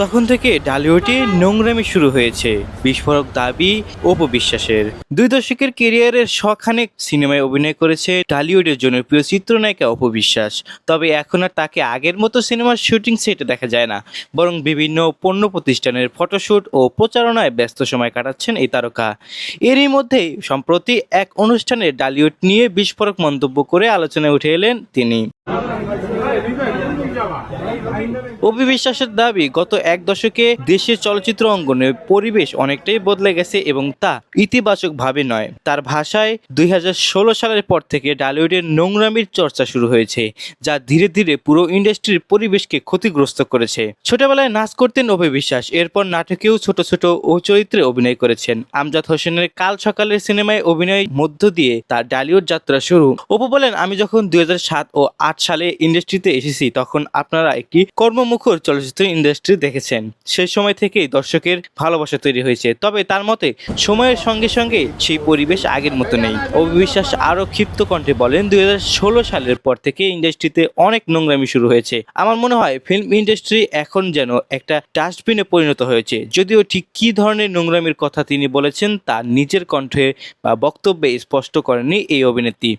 তখন থেকে ঢালিউডে নোংরামি শুরু হয়েছে। বিস্ফোরক দাবি অপবিশ্বাসের। 2 দশকের কেরিয়ারের শখানেক সিনেমায় অভিনয় করেছে ঢালিউডের জনপ্রিয় চিত্রনায়িকা অপবিশ্বাস। তবে এখন আর তাকে আগের মতো সিনেমার শুটিং সেটে দেখা যায় না, বরং বিভিন্ন পণ্য প্রতিষ্ঠানের ফটোশুট ও প্রচারণায় ব্যস্ত সময় কাটাচ্ছেন এই তারকা। এরই মধ্যেই সম্প্রতি এক অনুষ্ঠানে ঢালিউড নিয়ে বিস্ফোরক মন্তব্য করে আলোচনায় উঠে এলেন তিনি। অপু বিশ্বাসের দাবি, গত 1 দশকে দেশের চলচ্চিত্র অঙ্গনের পরিবেশ অনেকটাই বদলে গেছে এবং তা ইতিবাচকভাবে নয়। তার ভাষায় 2016 সালের পর থেকে ঢালিউডের নোংরামির চর্চা শুরু হয়েছে, যা ধীরে ধীরে পুরো ইন্ডাস্ট্রির পরিবেশকে ক্ষতিগ্রস্ত করেছে। ছোটবেলায় নাচ করতেন অপু বিশ্বাস, এরপর নাটকেও ছোট ছোট ও চরিত্রে অভিনয় করেছেন। আমজাদ হোসেনের কাল সকালের সিনেমায় অভিনয়ের মধ্য দিয়ে তার ঢালিউড যাত্রা শুরু। অপু বলেন, আমি যখন 2007 ও 8 সালে ইন্ডাস্ট্রিতে এসেছি তখন আপনারা একটি কর্মমুখর চলচ্চিত্র ইন্ডাস্ট্রি দেখেছেন। সেই সময় থেকেই দর্শকের ভালোবাসা তৈরি হয়েছে। তবে তার মতে সময়ের সঙ্গে সঙ্গে সেই পরিবেশ আগের মতো নেই। অপু বিশ্বাস আরও ক্ষিপ্ত কণ্ঠে বলেন, 2016 সালের পর থেকে ইন্ডাস্ট্রিতে অনেক নোংরামি শুরু হয়েছে। আমার মনে হয় ফিল্ম ইন্ডাস্ট্রি এখন যেন একটা ডাস্টবিনে পরিণত হয়েছে। যদিও ঠিক কী ধরনের নোংরামির কথা তিনি বলেছেন তা নিজের কণ্ঠে বা বক্তব্যে স্পষ্ট করেননি এই অভিনেত্রী।